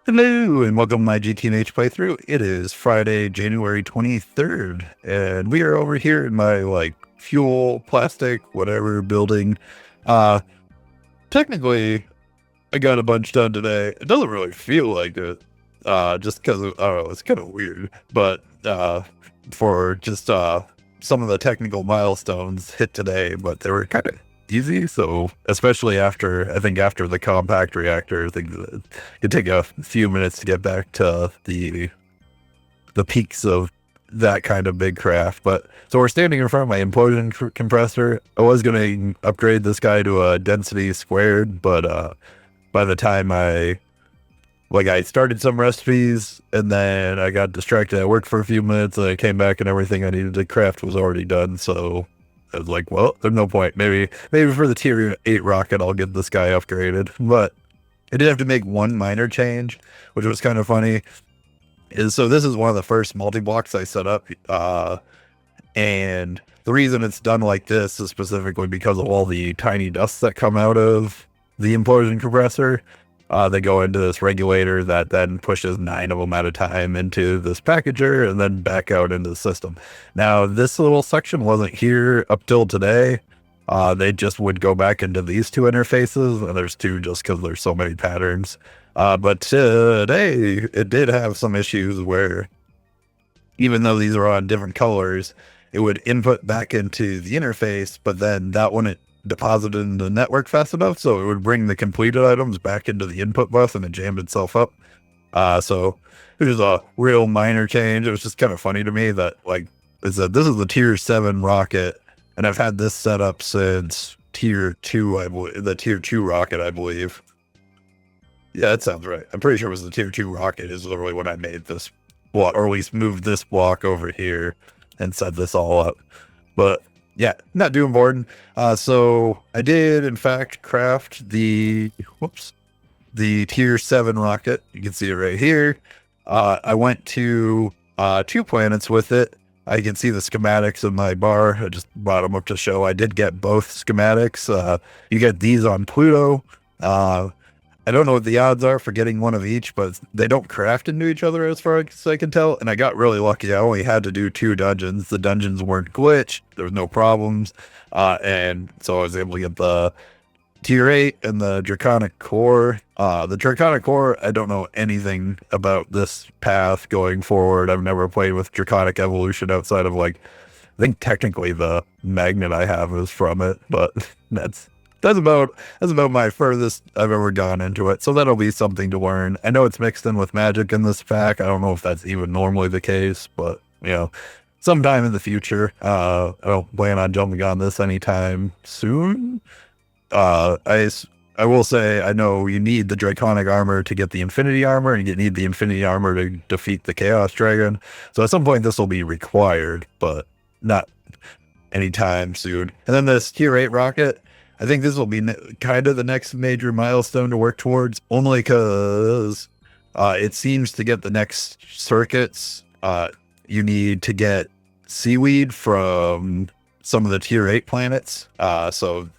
Hello and welcome to my GTNH playthrough. It is Friday, January 23rd, and we are over here in my fuel, plastic, whatever building. Uh Technically I got a bunch done today. It doesn't really feel like it. Just because I don't know, it's kind of weird. But for just some of the technical milestones hit today, but they were kind of easy. So especially after the compact reactor, I think that it take a few minutes to get back to the peaks of that kind of big craft. But so we're standing in front of my implosion compressor. I was gonna upgrade this guy to a density squared, but by the time I started some recipes and then I got distracted at work for a few minutes and I came back and everything I needed to craft was already done. So I was like, well, there's no point. Maybe for the tier 8 rocket, I'll get this guy upgraded. But I did have to make one minor change, which was kind of funny. So this is one of the first multi-blocks I set up. And the reason it's done like this is specifically because of all the tiny dusts that come out of the implosion compressor. They go into this regulator that then pushes 9 of them at a time into this packager and then back out into the system. Now, this little section wasn't here up till today. They just would go back into these two interfaces, and there's two just because there's so many patterns. But today, it did have some issues where even though these are on different colors, it would input back into the interface, but then that wouldn't deposited in the network fast enough, so it would bring the completed items back into the input bus and it jammed itself up. So it was a real minor change. It was just kind of funny to me that this is the tier 7 rocket, and I've had this set up since tier 2, I believe, the tier 2 rocket, I believe. Yeah, that sounds right. I'm pretty sure it was the tier 2 rocket is literally when I made this block, or at least moved this block over here and set this all up. But yeah, not doing boring. So I did, in fact, craft the tier 7 rocket. You can see it right here. I went to 2 planets with it. I can see the schematics in my bar. I just brought them up to show. I did get both schematics. You get these on Pluto. I don't know what the odds are for getting one of each, but they don't craft into each other as far as I can tell. And I got really lucky. I only had to do 2 dungeons. The dungeons weren't glitched. There was no problems. And so I was able to get the tier 8 and the Draconic Core. The Draconic Core, I don't know anything about this path going forward. I've never played with Draconic Evolution outside of I think technically the magnet I have is from it, but that's about my furthest I've ever gone into it. So that'll be something to learn. I know it's mixed in with magic in this pack. I don't know if that's even normally the case, but sometime in the future. I don't plan on jumping on this anytime soon. I will say I know you need the Draconic armor to get the Infinity armor, and you need the Infinity armor to defeat the Chaos Dragon. So at some point this will be required, but not anytime soon. And then this tier 8 rocket, I think this will be kind of the next major milestone to work towards, only because it seems to get the next circuits. You need to get seaweed from some of the tier 8 planets. So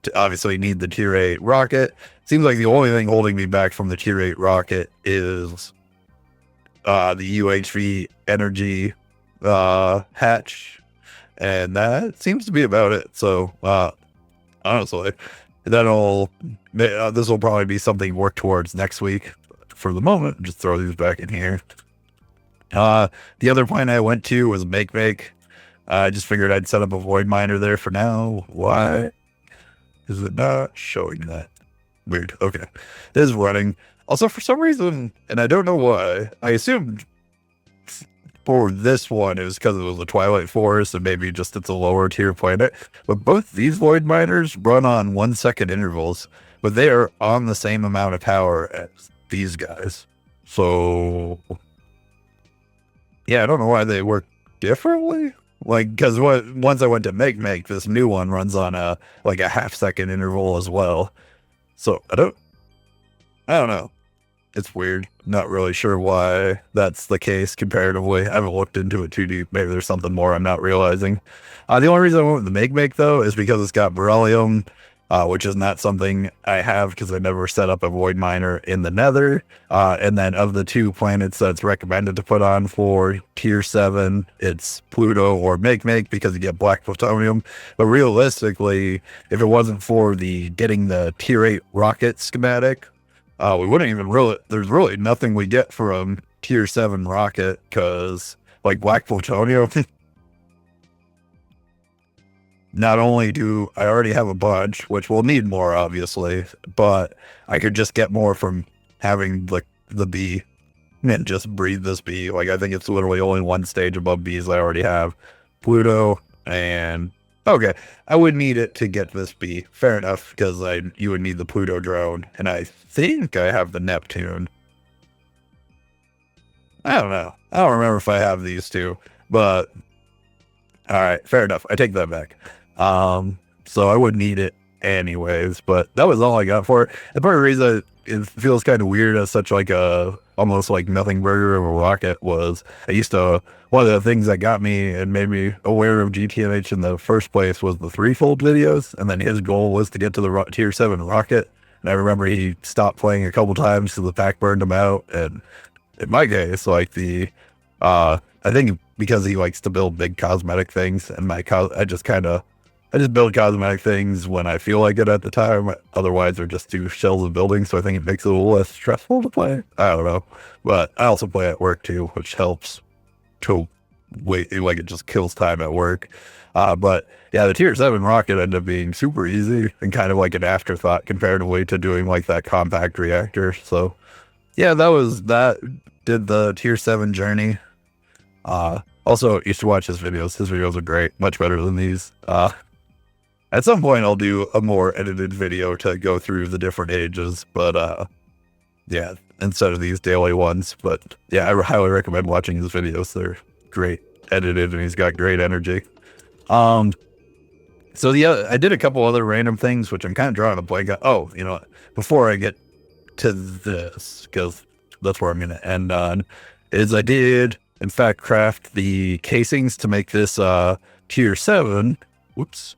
to obviously need the tier 8 rocket. Seems like the only thing holding me back from the tier 8 rocket is the UHV energy hatch. And that seems to be about it. So, honestly, this will probably be something to work towards next week. For the moment, just throw these back in here. The other planet I went to was Make. I just figured I'd set up a void miner there for now. Why is it not showing that? Weird. Okay, it is running. Also, for some reason, and I don't know why, I assumed for this one it was because it was a Twilight Forest and maybe just it's a lower tier planet. But both these void miners run on 1-second intervals, but they are on the same amount of power as these guys. So yeah, I don't know why they work differently. Because once I went to Make, this new one runs on a half-second interval as well. So I don't know. It's weird. Not really sure why that's the case comparatively. I haven't looked into it too deep. Maybe there's something more I'm not realizing. The only reason I went with the Make though is because it's got beryllium which is not something I have because I never set up a void miner in the nether. And then of the 2 planets that's recommended to put on for tier 7, it's Pluto or Make because you get black plutonium. But realistically, if it wasn't for getting the tier 8 rocket schematic, we wouldn't even there's really nothing we get from tier 7 rocket, because like black plutonium, not only do I already have a bunch, which we'll need more obviously, but I could just get more from having the bee and just breed this bee. Like, I think it's literally only 1 stage above bees I already have. Pluto and okay, I would need it to get this bee. Fair enough, because you would need the Pluto drone, and I think I have the Neptune. I don't know. I don't remember if I have these 2, but all right, fair enough. I take that back. So I would need it anyways, but that was all I got for it. And part of the reason it feels kind of weird as such like a almost like nothing burger of a rocket was one of the things that got me and made me aware of GTNH in the first place was the threefold videos, and then his goal was to get to the tier 7 rocket. And I remember he stopped playing a couple times because the pack burned him out. And in my case, like I think because he likes to build big cosmetic things, and I just build cosmetic things when I feel like it at the time. Otherwise, they're just 2 shells of buildings, so I think it makes it a little less stressful to play. I don't know. But I also play at work too, which helps to wait, like it just kills time at work. But yeah, the tier 7 rocket ended up being super easy and kind of like an afterthought comparatively to doing like that compact reactor. So yeah, that did the tier 7 journey. Also, you should watch his videos. His videos are great, much better than these. At some point, I'll do a more edited video to go through the different ages, but yeah, instead of these daily ones. But yeah, I highly recommend watching his videos. They're great edited, and he's got great energy. So yeah, I did a couple other random things, which I'm kind of drawing a blank on. Oh, you know what? Before I get to this, because that's where I'm going to end on, is I did, in fact, craft the casings to make this tier 7. Whoops.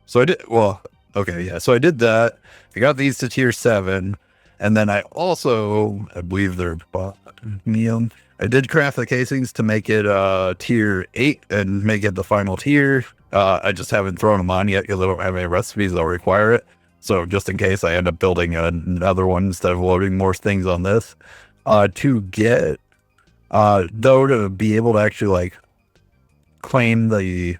So I did, well, okay, yeah. So I did that. I got these to tier 7. And then I believe they're botanium. I did craft the casings to make it tier 8 and make it the final tier. I just haven't thrown them on yet because I don't have any recipes that'll require it. So just in case I end up building another one instead of loading more things on this. To get, though, to be able to actually like claim the,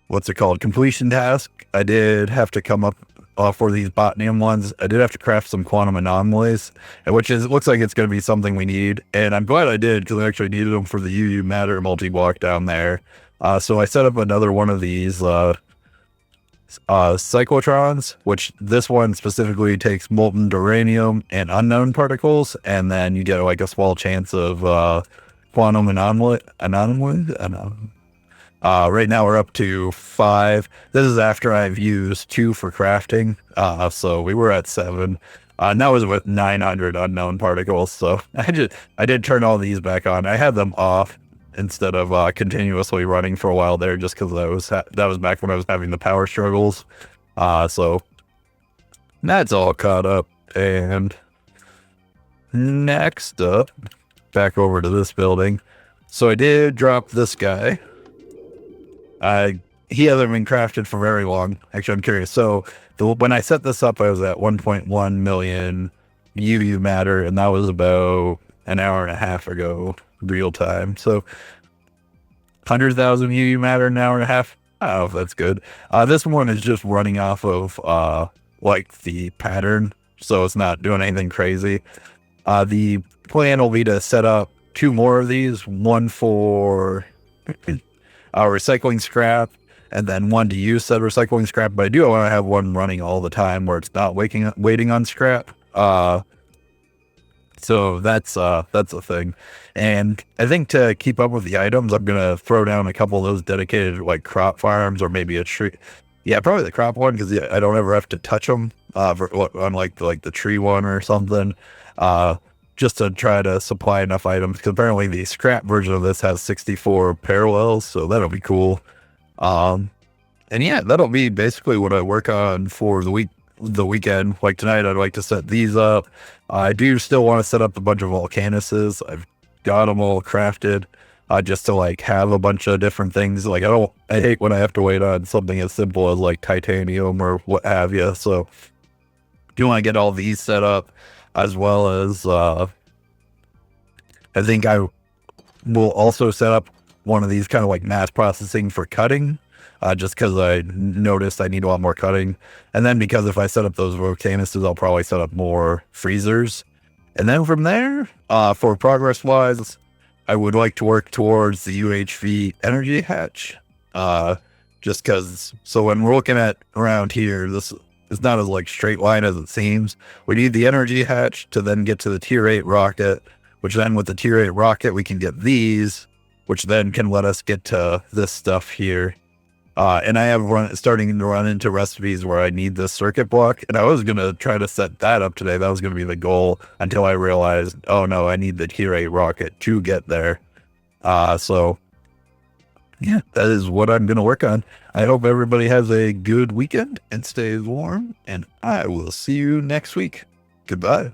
what's it called? Completion task. I did have to come up for these botanium ones. I did have to craft some quantum anomalies, which looks like it's going to be something we need. And I'm glad I did, because I actually needed them for the UU matter multi-block down there. So I set up another one of these cyclotrons, which this one specifically takes molten uranium and unknown particles, and then you get like a small chance of quantum anomaly. Right now we're up to 5. This is after I've used 2 for crafting. So we were at 7. And that was with 900 unknown particles. So I did turn all these back on. I had them off instead of continuously running for a while there, just because that was back when I was having the power struggles. So that's all caught up. And next up, back over to this building. So I did drop this guy. He hasn't been crafted for very long. Actually, I'm curious. So when I set this up, I was at 1.1 million UU matter, and that was about an hour and a half ago, real time. So 100,000 UU matter, an hour and a half. I don't know if that's good. This one is just running off of like the pattern, so it's not doing anything crazy. The plan will be to set up 2 more of these, one for recycling scrap, and then one to use said recycling scrap. But I do want to have one running all the time where it's not waiting on scrap. So that's a thing. And I think to keep up with the items, I'm gonna throw down a couple of those dedicated like crop farms, or maybe a tree. Yeah, probably the crop one, because I don't ever have to touch them. Unlike the tree one or something. Just to try to supply enough items, because apparently the scrap version of this has 64 parallels, so that'll be cool. And yeah, that'll be basically what I work on for the weekend. Like tonight, I'd like to set these up. I do still want to set up a bunch of volcanuses. I've got them all crafted, just to like have a bunch of different things. Like I hate when I have to wait on something as simple as like titanium or what have you. So do want to get all these set up, as well as I think I will also set up one of these kind of like mass processing for cutting, just because I noticed I need a lot more cutting. And then because if I set up those volcanuses, I'll probably set up more freezers. And then from there, for progress wise, I would like to work towards the UHV energy hatch. Just because, so when we're looking at around here, this is not as like straight line as it seems. We need the energy hatch to then get to the tier 8 rocket, which then with the tier 8 rocket, we can get these, which then can let us get to this stuff here. And I have starting to run into recipes where I need this circuit block, and I was going to try to set that up today. That was going to be the goal until I realized, oh no, I need the tier 8 rocket to get there. So yeah, that is what I'm going to work on. I hope everybody has a good weekend and stays warm, and I will see you next week. Goodbye.